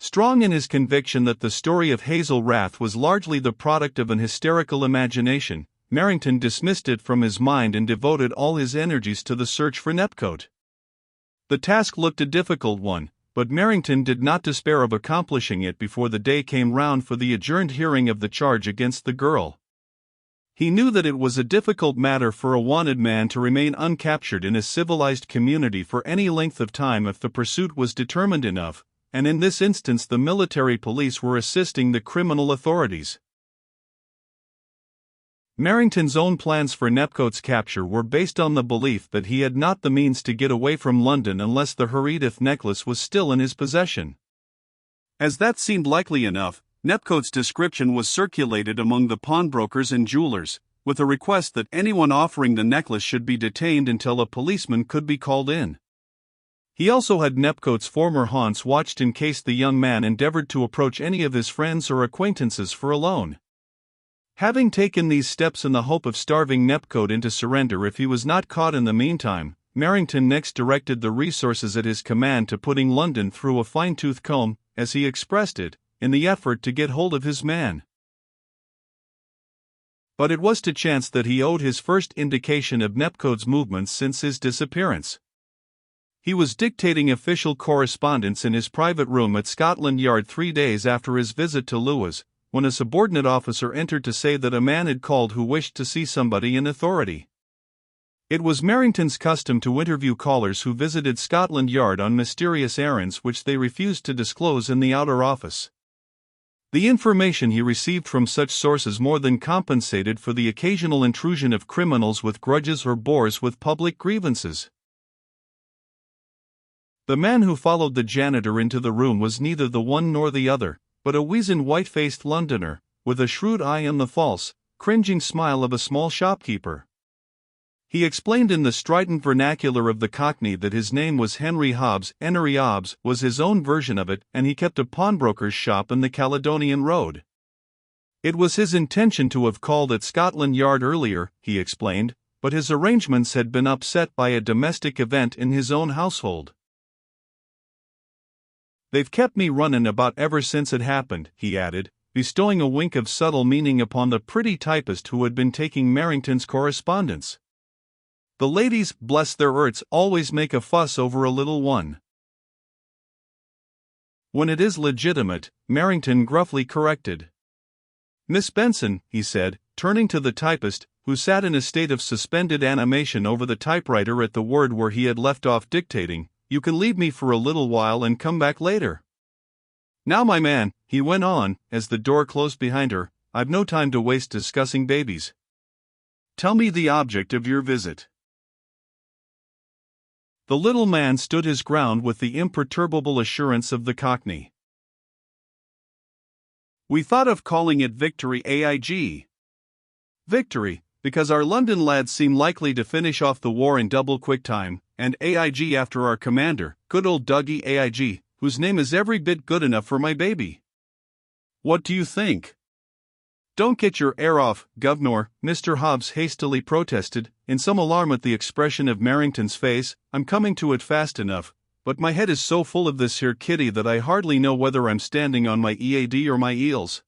Strong in his conviction that the story of Hazel Rath was largely the product of an hysterical imagination, Merrington dismissed it from his mind and devoted all his energies to the search for Nepcote. The task looked a difficult one, but Merrington did not despair of accomplishing it before the day came round for the adjourned hearing of the charge against the girl. He knew that it was a difficult matter for a wanted man to remain uncaptured in a civilized community for any length of time if the pursuit was determined enough, and in this instance the military police were assisting the criminal authorities. Merrington's own plans for Nepcote's capture were based on the belief that he had not the means to get away from London unless the Herodotus necklace was still in his possession. As that seemed likely enough, Nepcote's description was circulated among the pawnbrokers and jewelers, with a request that anyone offering the necklace should be detained until a policeman could be called in. He also had Nepcote's former haunts watched in case the young man endeavored to approach any of his friends or acquaintances for a loan. Having taken these steps in the hope of starving Nepcote into surrender if he was not caught in the meantime, Merrington next directed the resources at his command to putting London through a fine-tooth comb, as he expressed it, in the effort to get hold of his man. But it was to chance that he owed his first indication of Nepcote's movements since his disappearance. He was dictating official correspondence in his private room at Scotland Yard 3 days after his visit to Lewes, when a subordinate officer entered to say that a man had called who wished to see somebody in authority. It was Merrington's custom to interview callers who visited Scotland Yard on mysterious errands which they refused to disclose in the outer office. The information he received from such sources more than compensated for the occasional intrusion of criminals with grudges or bores with public grievances. The man who followed the janitor into the room was neither the one nor the other, but a weazened white-faced Londoner, with a shrewd eye and the false, cringing smile of a small shopkeeper. He explained in the strident vernacular of the Cockney that his name was Henry Hobbs. Henry Hobbs was his own version of it, and he kept a pawnbroker's shop in the Caledonian Road. It was his intention to have called at Scotland Yard earlier, he explained, but his arrangements had been upset by a domestic event in his own household. "They've kept me runnin' about ever since it happened," he added, bestowing a wink of subtle meaning upon the pretty typist who had been taking Merrington's correspondence. "The ladies, bless their 'earts, always make a fuss over a little one." "When it is legitimate," Merrington gruffly corrected. "Miss Benson," he said, turning to the typist, who sat in a state of suspended animation over the typewriter at the word where he had left off dictating, "you can leave me for a little while and come back later. Now, my man," he went on, as the door closed behind her, "I've no time to waste discussing babies. Tell me the object of your visit." The little man stood his ground with the imperturbable assurance of the Cockney. "We thought of calling it Victory AIG. Victory, because our London lads seem likely to finish off the war in double quick time, and AIG after our commander, good old Dougie AIG, whose name is every bit good enough for my baby. What do you think?" "Don't get your air off, Governor," Mr. Hobbs hastily protested, in some alarm at the expression of Merrington's face. "I'm coming to it fast enough, but my head is so full of this here kitty that I hardly know whether I'm standing on my EAD or my eels.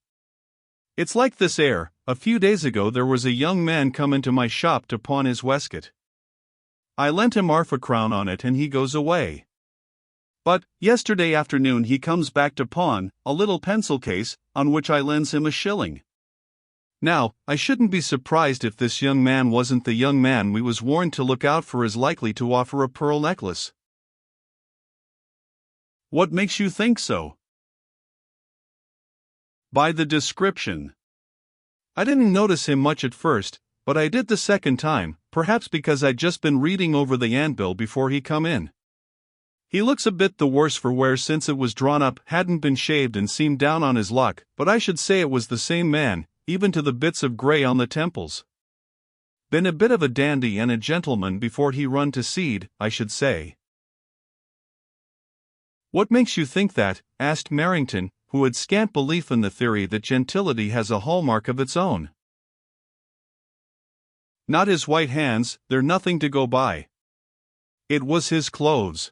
It's like this air. A few days ago there was a young man come into my shop to pawn his waistcoat. I lent him half a crown on it and he goes away. But, yesterday afternoon he comes back to pawn a little pencil case, on which I lends him a shilling. Now, I shouldn't be surprised if this young man wasn't the young man we was warned to look out for as likely to offer a pearl necklace." "What makes you think so?" "By the description. I didn't notice him much at first, but I did the second time, perhaps because I'd just been reading over the handbill before he come in. He looks a bit the worse for wear since it was drawn up, hadn't been shaved and seemed down on his luck, but I should say it was the same man, even to the bits of grey on the temples. Been a bit of a dandy and a gentleman before he run to seed, I should say." "What makes you think that?" asked Merrington, who had scant belief in the theory that gentility has a hallmark of its own. "Not his white hands, they're nothing to go by. It was his clothes.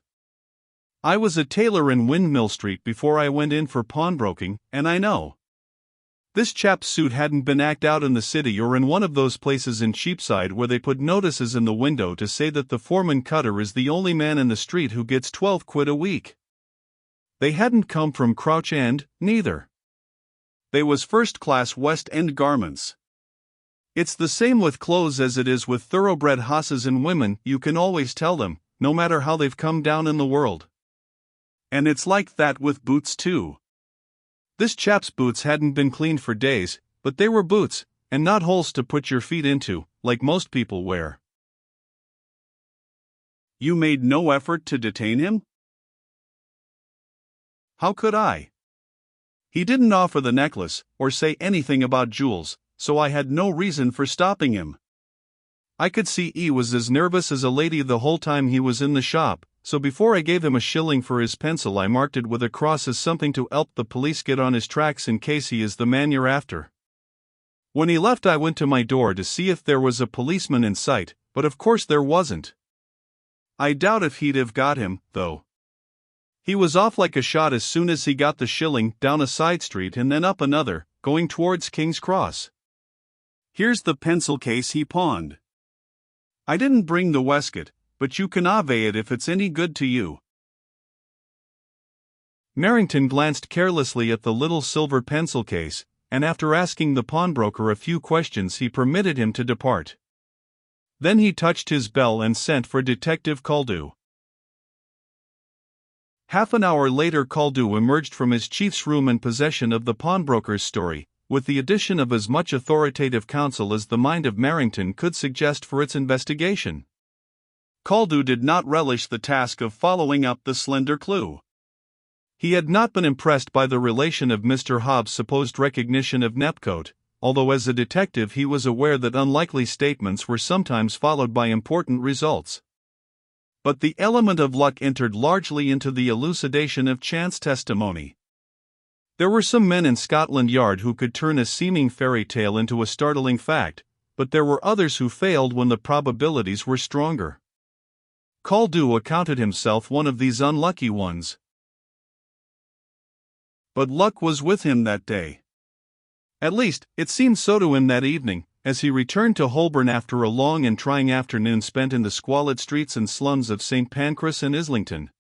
I was a tailor in Windmill Street before I went in for pawnbroking, and I know. This chap's suit hadn't been acked out in the city or in one of those places in Cheapside where they put notices in the window to say that the foreman cutter is the only man in the street who gets 12 quid a week. They hadn't come from Crouch End, neither. They was first-class West End garments. It's the same with clothes as it is with thoroughbred hosses and women, you can always tell them, no matter how they've come down in the world. And it's like that with boots too. This chap's boots hadn't been cleaned for days, but they were boots, and not holes to put your feet into, like most people wear. You made no effort to detain him? How could I? He didn't offer the necklace, or say anything about jewels, so I had no reason for stopping him. I could see he was as nervous as a lady the whole time he was in the shop, so before I gave him a shilling for his pencil I marked it with a cross as something to help the police get on his tracks in case he is the man you're after. When he left I went to my door to see if there was a policeman in sight, but of course there wasn't. I doubt if he'd have got him, though. He was off like a shot as soon as he got the shilling, down a side street and then up another, going towards King's Cross. Here's the pencil case he pawned. I didn't bring the waistcoat, but you can have it if it's any good to you. Merrington glanced carelessly at the little silver pencil case, and after asking the pawnbroker a few questions he permitted him to depart. Then he touched his bell and sent for Detective Caldew. Half an hour later Caldew emerged from his chief's room in possession of the pawnbroker's story, with the addition of as much authoritative counsel as the mind of Merrington could suggest for its investigation. Caldew did not relish the task of following up the slender clue. He had not been impressed by the relation of Mr. Hobbs' supposed recognition of Nepcote, although as a detective he was aware that unlikely statements were sometimes followed by important results. But the element of luck entered largely into the elucidation of chance testimony. There were some men in Scotland Yard who could turn a seeming fairy tale into a startling fact, but there were others who failed when the probabilities were stronger. Caldew accounted himself one of these unlucky ones. But luck was with him that day. At least, it seemed so to him that evening, as he returned to Holborn after a long and trying afternoon spent in the squalid streets and slums of St. Pancras and Islington.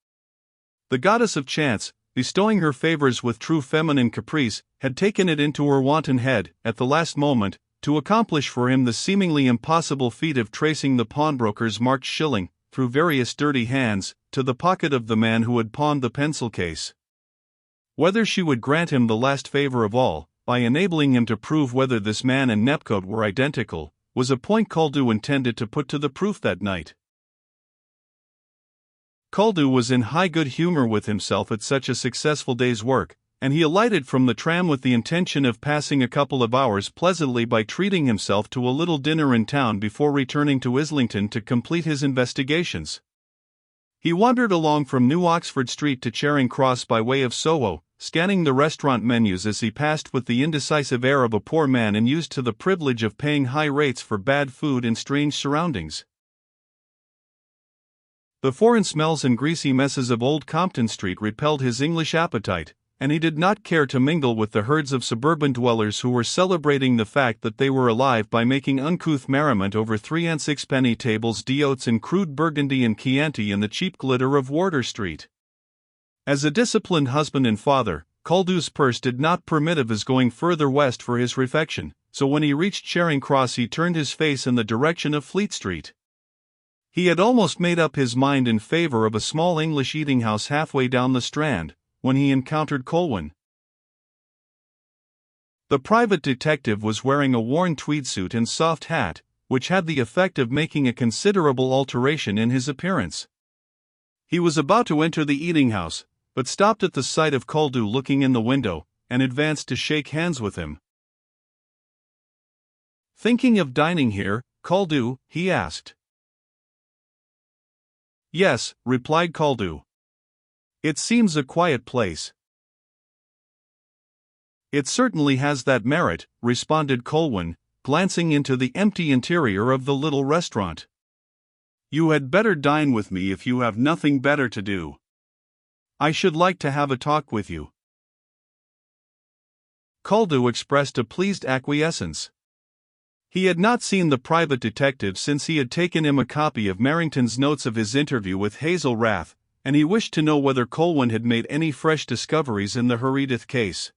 The goddess of chance, bestowing her favors with true feminine caprice, had taken it into her wanton head, at the last moment, to accomplish for him the seemingly impossible feat of tracing the pawnbroker's marked shilling, through various dirty hands, to the pocket of the man who had pawned the pencil case. Whether she would grant him the last favor of all, by enabling him to prove whether this man and Nepcote were identical, was a point Caldew intended to put to the proof that night. Caldew was in high good humor with himself at such a successful day's work, and he alighted from the tram with the intention of passing a couple of hours pleasantly by treating himself to a little dinner in town before returning to Islington to complete his investigations. He wandered along from New Oxford Street to Charing Cross by way of Soho, scanning the restaurant menus as he passed with the indecisive air of a poor man unused to the privilege of paying high rates for bad food in strange surroundings. The foreign smells and greasy messes of Old Compton Street repelled his English appetite, and he did not care to mingle with the herds of suburban dwellers who were celebrating the fact that they were alive by making uncouth merriment over 3 and 6 tables d'hôtes in crude Burgundy and Chianti in the cheap glitter of Wardour Street. As a disciplined husband and father, Caldew's purse did not permit of his going further west for his refection, so when he reached Charing Cross he turned his face in the direction of Fleet Street. He had almost made up his mind in favor of a small English eating-house halfway down the Strand, when he encountered Colwyn. The private detective was wearing a worn tweed suit and soft hat, which had the effect of making a considerable alteration in his appearance. He was about to enter the eating-house, but stopped at the sight of Caldew looking in the window, and advanced to shake hands with him. "Thinking of dining here, Caldew?" he asked. "Yes," replied Caldew. "It seems a quiet place." "It certainly has that merit," responded Colwyn, glancing into the empty interior of the little restaurant. "You had better dine with me if you have nothing better to do." I should like to have a talk with you. Caldew expressed a pleased acquiescence. He had not seen the private detective since he had taken him a copy of Merrington's notes of his interview with Hazel Rath, and he wished to know whether Colwyn had made any fresh discoveries in the Herodotus case.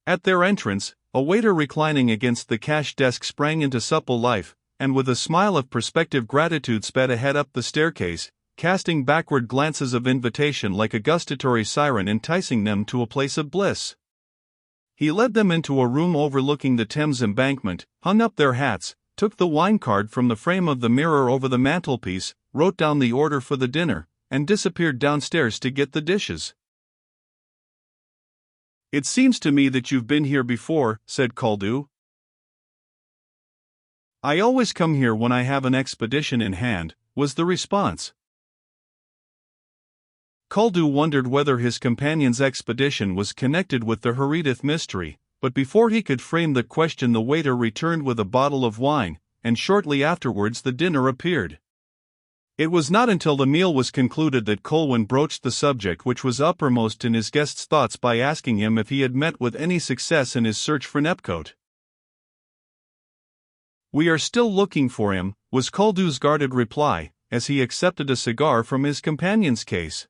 At their entrance, a waiter reclining against the cash desk sprang into supple life, and with a smile of prospective gratitude sped ahead up the staircase, casting backward glances of invitation like a gustatory siren enticing them to a place of bliss. He led them into a room overlooking the Thames embankment, hung up their hats, took the wine card from the frame of the mirror over the mantelpiece, wrote down the order for the dinner, and disappeared downstairs to get the dishes. "It seems to me that you've been here before," said Caldew. "I always come here when I have an expedition in hand," was the response. Caldew wondered whether his companion's expedition was connected with the Herodotus mystery, but before he could frame the question the waiter returned with a bottle of wine, and shortly afterwards the dinner appeared. It was not until the meal was concluded that Colwyn broached the subject which was uppermost in his guest's thoughts by asking him if he had met with any success in his search for Nepcote. "We are still looking for him," was Caldew's guarded reply, as he accepted a cigar from his companion's case.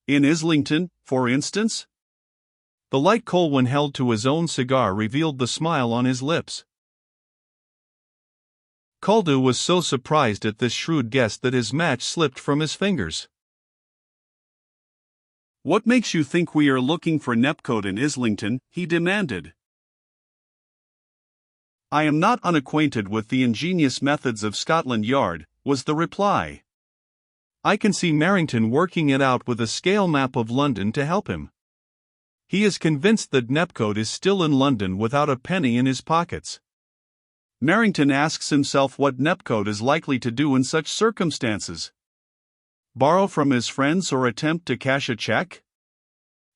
"In Islington, for instance?" The light Colwyn held to his own cigar revealed the smile on his lips. Caldew was so surprised at this shrewd guess that his match slipped from his fingers. "What makes you think we are looking for Nepcote in Islington?" he demanded. "I am not unacquainted with the ingenious methods of Scotland Yard," was the reply. "I can see Merrington working it out with a scale map of London to help him. He is convinced that Nepcote is still in London without a penny in his pockets. Merrington asks himself what Nepcote is likely to do in such circumstances. Borrow from his friends or attempt to cash a check?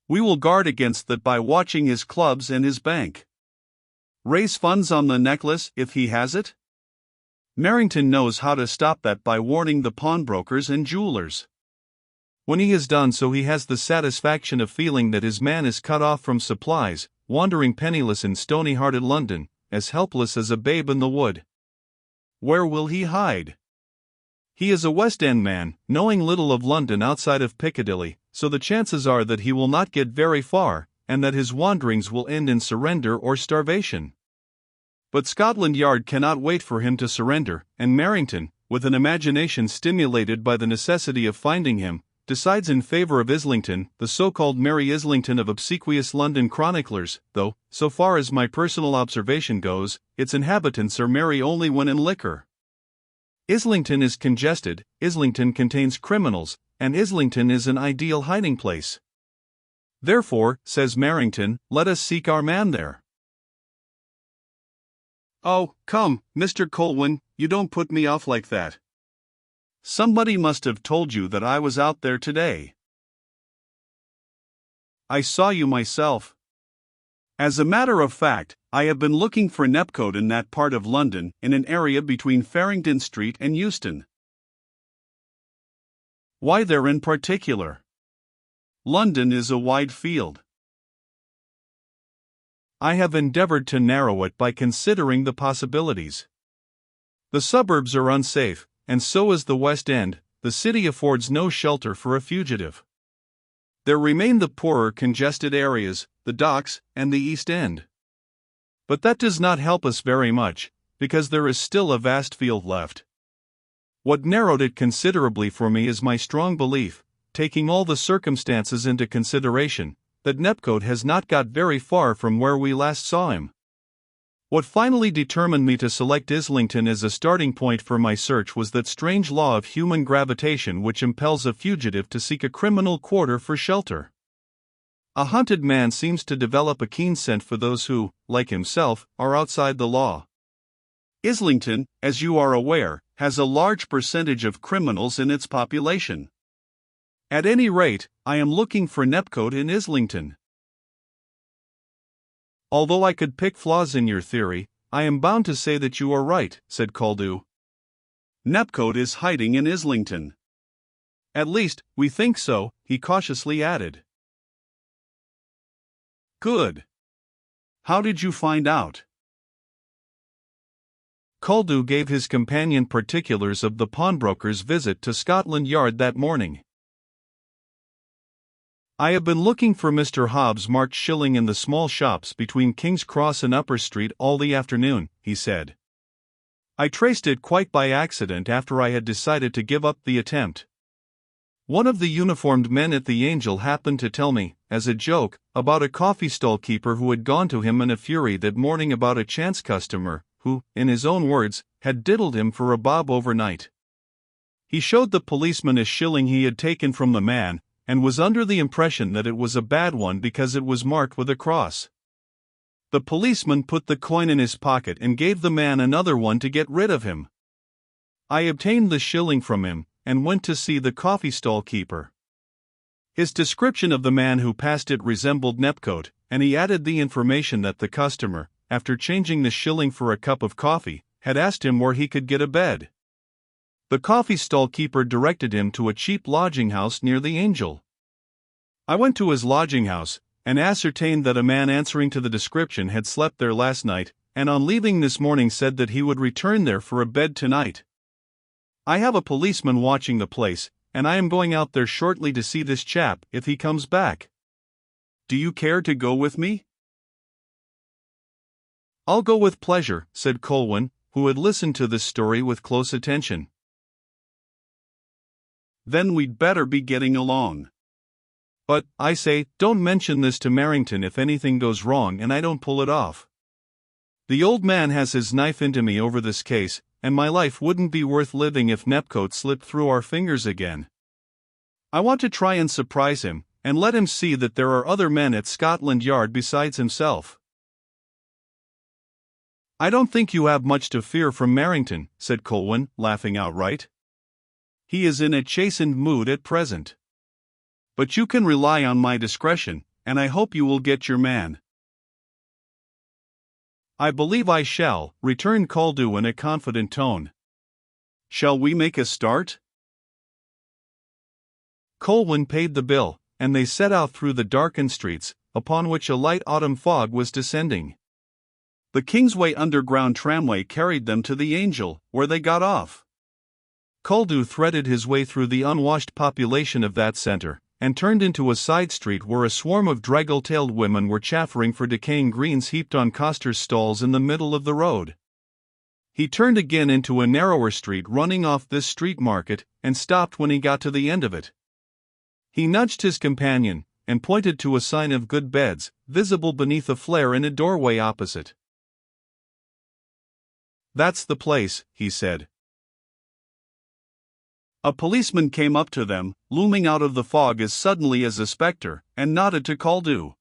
We will guard against that by watching his clubs and his bank. Raise funds on the necklace if he has it? Merrington knows how to stop that by warning the pawnbrokers and jewelers. When he has done so, he has the satisfaction of feeling that his man is cut off from supplies, wandering penniless in stony-hearted London, as helpless as a babe in the wood. Where will he hide? He is a West End man, knowing little of London outside of Piccadilly, so the chances are that he will not get very far, and that his wanderings will end in surrender or starvation. But Scotland Yard cannot wait for him to surrender, and Merrington, with an imagination stimulated by the necessity of finding him, decides in favor of Islington, the so-called Merry Islington of obsequious London chroniclers, though, so far as my personal observation goes, its inhabitants are merry only when in liquor. Islington is congested, Islington contains criminals, and Islington is an ideal hiding place. Therefore, says Merrington, let us seek our man there. "Oh, come, Mr. Colwyn, you don't put me off like that. Somebody must have told you that I was out there today. I saw you myself. As a matter of fact, I have been looking for Nepcote in that part of London, in an area between Farringdon Street and Euston." "Why there in particular?" "London is a wide field. I have endeavored to narrow it by considering the possibilities. The suburbs are unsafe, and so is the West End. The city affords no shelter for a fugitive. There remain the poorer congested areas, the docks, and the East End. But that does not help us very much, because there is still a vast field left. What narrowed it considerably for me is my strong belief, taking all the circumstances into consideration, that Nepcote has not got very far from where we last saw him. What finally determined me to select Islington as a starting point for my search was that strange law of human gravitation which impels a fugitive to seek a criminal quarter for shelter. A hunted man seems to develop a keen scent for those who, like himself, are outside the law. Islington, as you are aware, has a large percentage of criminals in its population. At any rate, I am looking for Nepcote in Islington. Although I could pick flaws in your theory, I am bound to say that you are right, said Caldew. Nepcote is hiding in Islington. At least, we think so, he cautiously added. Good. How did you find out? Caldew gave his companion particulars of the pawnbroker's visit to Scotland Yard that morning. I have been looking for Mr. Hobbs marked shilling in the small shops between King's Cross and Upper Street all the afternoon, he said. I traced it quite by accident after I had decided to give up the attempt. One of the uniformed men at the Angel happened to tell me, as a joke, about a coffee stall keeper who had gone to him in a fury that morning about a chance customer, who, in his own words, had diddled him for a bob overnight. He showed the policeman a shilling he had taken from the man, and was under the impression that it was a bad one because it was marked with a cross. The policeman put the coin in his pocket and gave the man another one to get rid of him. I obtained the shilling from him, and went to see the coffee stall keeper. His description of the man who passed it resembled Nepcote, and he added the information that the customer, after changing the shilling for a cup of coffee, had asked him where he could get a bed. The coffee stall keeper directed him to a cheap lodging house near the Angel. I went to his lodging house, and ascertained that a man answering to the description had slept there last night, and on leaving this morning said that he would return there for a bed tonight. I have a policeman watching the place, and I am going out there shortly to see this chap if he comes back. Do you care to go with me? I'll go with pleasure, said Colwyn, who had listened to this story with close attention. Then we'd better be getting along. But, I say, don't mention this to Merrington if anything goes wrong and I don't pull it off. The old man has his knife into me over this case, and my life wouldn't be worth living if Nepcote slipped through our fingers again. I want to try and surprise him, and let him see that there are other men at Scotland Yard besides himself. I don't think you have much to fear from Merrington, said Colwyn, laughing outright. He is in a chastened mood at present. But you can rely on my discretion, and I hope you will get your man. I believe I shall, returned Caldew in a confident tone. Shall we make a start? Colwyn paid the bill, and they set out through the darkened streets, upon which a light autumn fog was descending. The Kingsway Underground tramway carried them to the Angel, where they got off. Caldew threaded his way through the unwashed population of that centre, and turned into a side street where a swarm of draggle-tailed women were chaffering for decaying greens heaped on costers' stalls in the middle of the road. He turned again into a narrower street running off this street market, and stopped when he got to the end of it. He nudged his companion, and pointed to a sign of good beds, visible beneath a flare in a doorway opposite. That's the place, he said. A policeman came up to them, looming out of the fog as suddenly as a spectre, and nodded to Caldew.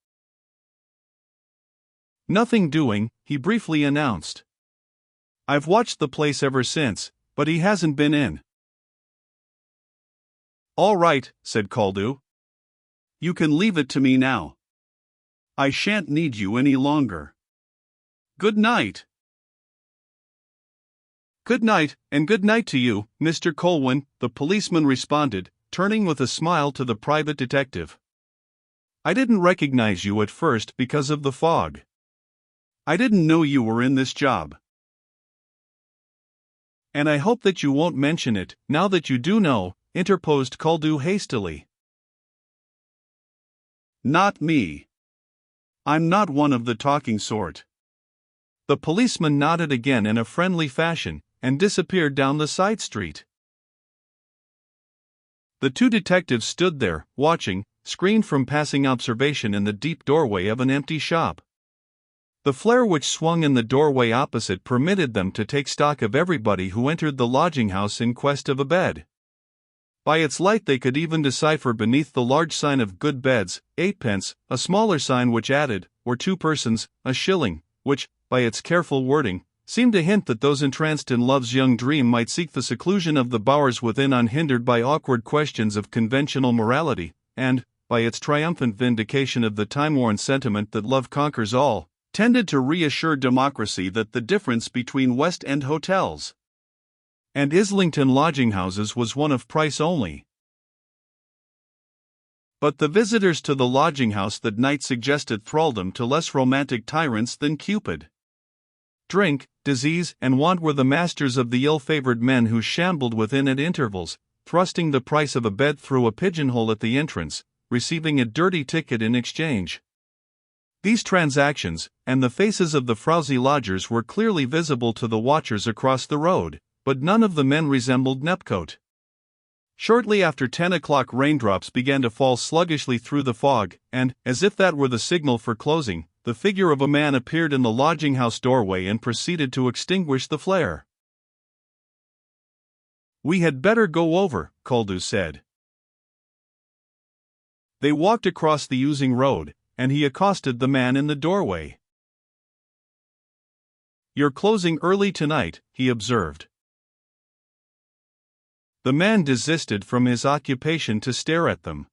Nothing doing, he briefly announced. I've watched the place ever since, but he hasn't been in. All right, said Caldew. You can leave it to me now. I shan't need you any longer. Good night. Good night, and good night to you, Mr. Colwyn, the policeman responded, turning with a smile to the private detective. I didn't recognize you at first because of the fog. I didn't know you were in this job. And I hope that you won't mention it, now that you do know, interposed Caldew hastily. Not me. I'm not one of the talking sort. The policeman nodded again in a friendly fashion, and disappeared down the side street. The two detectives stood there, watching, screened from passing observation in the deep doorway of an empty shop. The flare which swung in the doorway opposite permitted them to take stock of everybody who entered the lodging house in quest of a bed. By its light they could even decipher beneath the large sign of good beds, 8d, a smaller sign which added, or 2 persons, a shilling, which, by its careful wording, seemed to hint that those entranced in love's young dream might seek the seclusion of the bowers within unhindered by awkward questions of conventional morality, and, by its triumphant vindication of the time-worn sentiment that love conquers all, tended to reassure democracy that the difference between West End hotels and Islington lodging houses was one of price only. But the visitors to the lodging house that night suggested thraldom to less romantic tyrants than Cupid. Drink, disease, and want were the masters of the ill-favored men who shambled within at intervals, thrusting the price of a bed through a pigeonhole at the entrance, receiving a dirty ticket in exchange. These transactions, and the faces of the frowsy lodgers were clearly visible to the watchers across the road, but none of the men resembled Nepcote. Shortly after 10 o'clock raindrops began to fall sluggishly through the fog, and, as if that were the signal for closing, the figure of a man appeared in the lodging-house doorway and proceeded to extinguish the flare. "We had better go over," Koldus said. They walked across the oozing road, and he accosted the man in the doorway. "You're closing early tonight," he observed. The man desisted from his occupation to stare at them.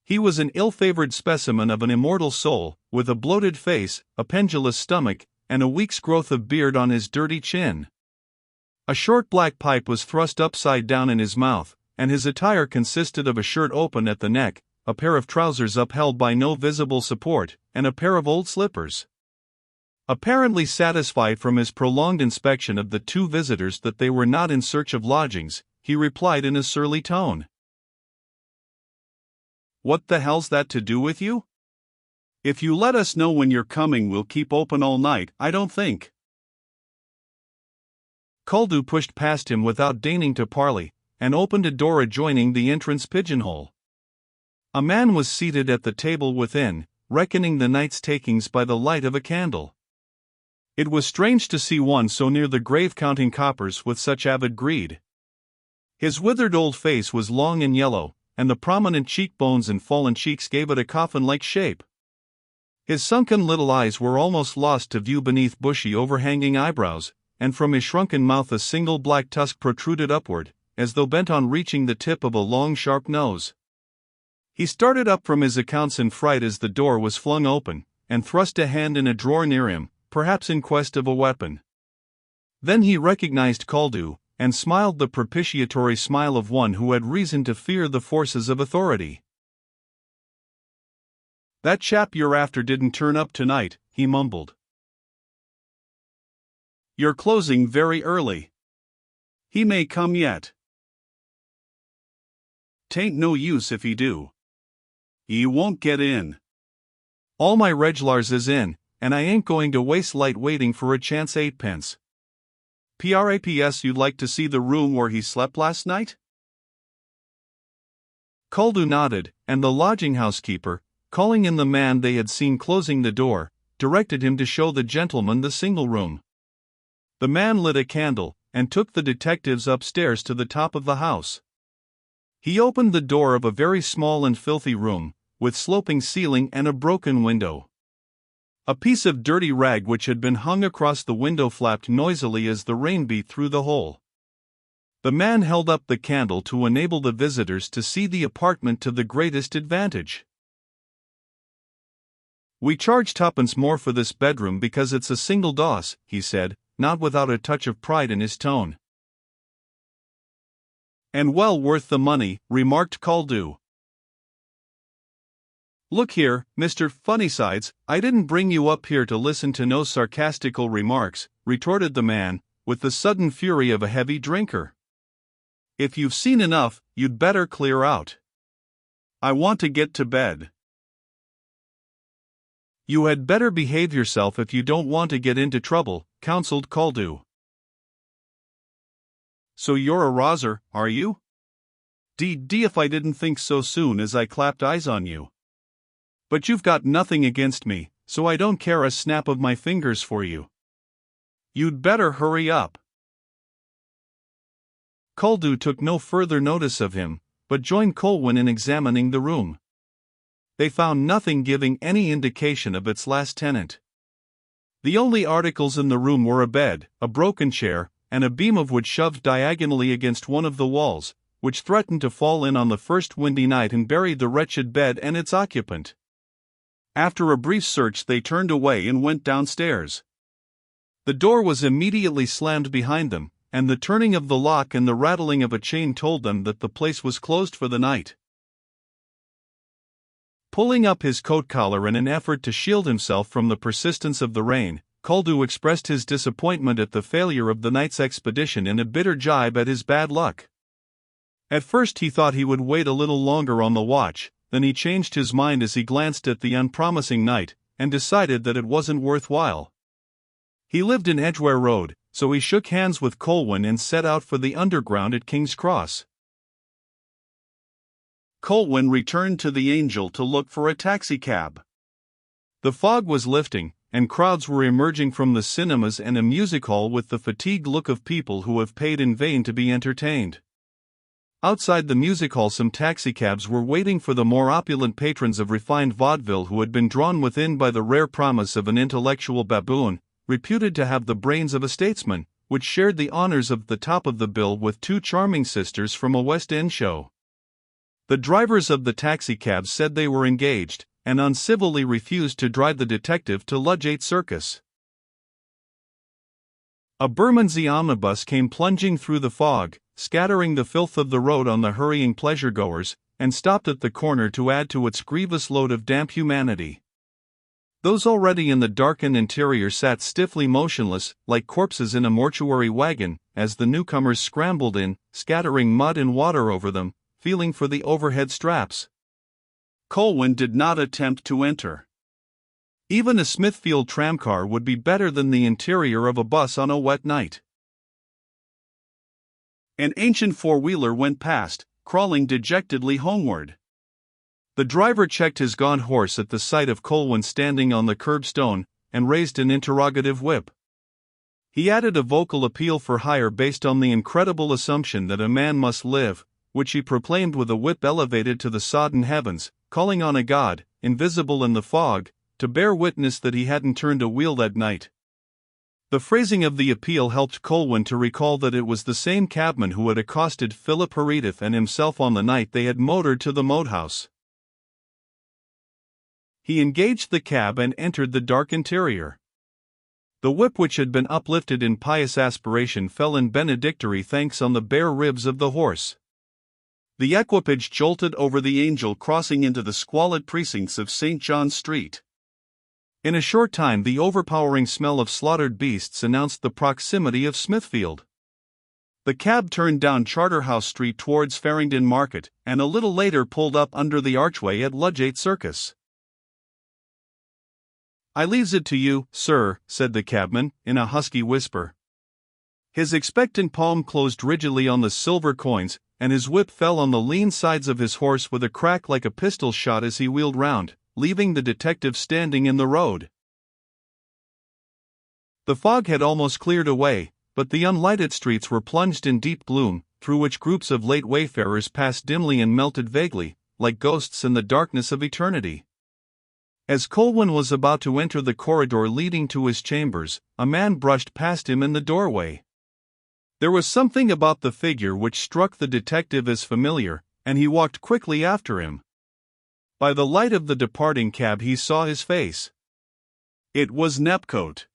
He was an ill-favored specimen of an immortal soul, with a bloated face, a pendulous stomach, and a week's growth of beard on his dirty chin. A short black pipe was thrust upside down in his mouth, and his attire consisted of a shirt open at the neck, a pair of trousers upheld by no visible support, and a pair of old slippers. Apparently satisfied from his prolonged inspection of the two visitors that they were not in search of lodgings, he replied in a surly tone. "What the hell's that to do with you? If you let us know when you're coming, we'll keep open all night, I don't think." Koldus pushed past him without deigning to parley, and opened a door adjoining the entrance pigeonhole. A man was seated at the table within, reckoning the night's takings by the light of a candle. It was strange to see one so near the grave counting coppers with such avid greed. His withered old face was long and yellow, and the prominent cheekbones and fallen cheeks gave it a coffin-like shape. His sunken little eyes were almost lost to view beneath bushy overhanging eyebrows, and from his shrunken mouth a single black tusk protruded upward, as though bent on reaching the tip of a long sharp nose. He started up from his accounts in fright as the door was flung open, and thrust a hand in a drawer near him, perhaps in quest of a weapon. Then he recognized Koldus, and smiled the propitiatory smile of one who had reason to fear the forces of authority. "That chap you're after didn't turn up tonight," he mumbled. "You're closing very early. He may come yet. 'Tain't no use if he do. He won't get in. All my regulars is in, and I ain't going to waste light waiting for a chance eightpence. Praps, you'd like to see the room where he slept last night?" Koldus nodded, and the lodging-house keeper, calling in the man they had seen closing the door, directed him to show the gentleman the single room. The man lit a candle, and took the detectives upstairs to the top of the house. He opened the door of a very small and filthy room, with sloping ceiling and a broken window. A piece of dirty rag which had been hung across the window flapped noisily as the rain beat through the hole. The man held up the candle to enable the visitors to see the apartment to the greatest advantage. "We charge twopence more for this bedroom because it's a single doss," he said, not without a touch of pride in his tone. "And well worth the money," remarked Koldus. "Look here, Mr. Funnysides, I didn't bring you up here to listen to no sarcastical remarks," retorted the man, with the sudden fury of a heavy drinker. "If you've seen enough, you'd better clear out. I want to get to bed." "You had better behave yourself if you don't want to get into trouble," counseled Koldus. "So you're a rouser, are you? D if I didn't think so soon as I clapped eyes on you. But you've got nothing against me, so I don't care a snap of my fingers for you. You'd better hurry up." Koldus took no further notice of him, but joined Colwyn in examining the room. They found nothing giving any indication of its last tenant. The only articles in the room were a bed, a broken chair, and a beam of wood shoved diagonally against one of the walls, which threatened to fall in on the first windy night and bury the wretched bed and its occupant. After a brief search they turned away and went downstairs. The door was immediately slammed behind them, and the turning of the lock and the rattling of a chain told them that the place was closed for the night. Pulling up his coat collar in an effort to shield himself from the persistence of the rain, Kuldu expressed his disappointment at the failure of the night's expedition in a bitter jibe at his bad luck. At first he thought he would wait a little longer on the watch, then he changed his mind as he glanced at the unpromising night, and decided that it wasn't worthwhile. He lived in Edgware Road, so he shook hands with Colwyn and set out for the Underground at King's Cross. Colwyn returned to the Angel to look for a taxicab. The fog was lifting, and crowds were emerging from the cinemas and a music hall with the fatigued look of people who have paid in vain to be entertained. Outside the music hall some taxicabs were waiting for the more opulent patrons of refined vaudeville who had been drawn within by the rare promise of an intellectual baboon, reputed to have the brains of a statesman, which shared the honors of the top of the bill with two charming sisters from a West End show. The drivers of the taxicabs said they were engaged, and uncivilly refused to drive the detective to Ludgate Circus. A Bermondsey omnibus came plunging through the fog, scattering the filth of the road on the hurrying pleasuregoers, and stopped at the corner to add to its grievous load of damp humanity. Those already in the darkened interior sat stiffly motionless, like corpses in a mortuary wagon, as the newcomers scrambled in, scattering mud and water over them, feeling for the overhead straps. Colwyn did not attempt to enter. Even a Smithfield tramcar would be better than the interior of a bus on a wet night. An ancient four-wheeler went past, crawling dejectedly homeward. The driver checked his gaunt horse at the sight of Colwyn standing on the curbstone, and raised an interrogative whip. He added a vocal appeal for hire based on the incredible assumption that a man must live, which he proclaimed with a whip elevated to the sodden heavens, calling on a god, invisible in the fog, to bear witness that he hadn't turned a wheel that night. The phrasing of the appeal helped Colwyn to recall that it was the same cabman who had accosted Philip Herodotus and himself on the night they had motored to the moat house. He engaged the cab and entered the dark interior. The whip, which had been uplifted in pious aspiration, fell in benedictory thanks on the bare ribs of the horse. The equipage jolted over the Angel, crossing into the squalid precincts of St. John's Street. In a short time the overpowering smell of slaughtered beasts announced the proximity of Smithfield. The cab turned down Charterhouse Street towards Farringdon Market, and a little later pulled up under the archway at Ludgate Circus. "I leaves it to you, sir," said the cabman, in a husky whisper. His expectant palm closed rigidly on the silver coins, and his whip fell on the lean sides of his horse with a crack like a pistol shot as he wheeled round, leaving the detective standing in the road. The fog had almost cleared away, but the unlighted streets were plunged in deep gloom, through which groups of late wayfarers passed dimly and melted vaguely, like ghosts in the darkness of eternity. As Colwyn was about to enter the corridor leading to his chambers, a man brushed past him in the doorway. There was something about the figure which struck the detective as familiar, and he walked quickly after him. By the light of the departing cab he saw his face. It was Nepcote.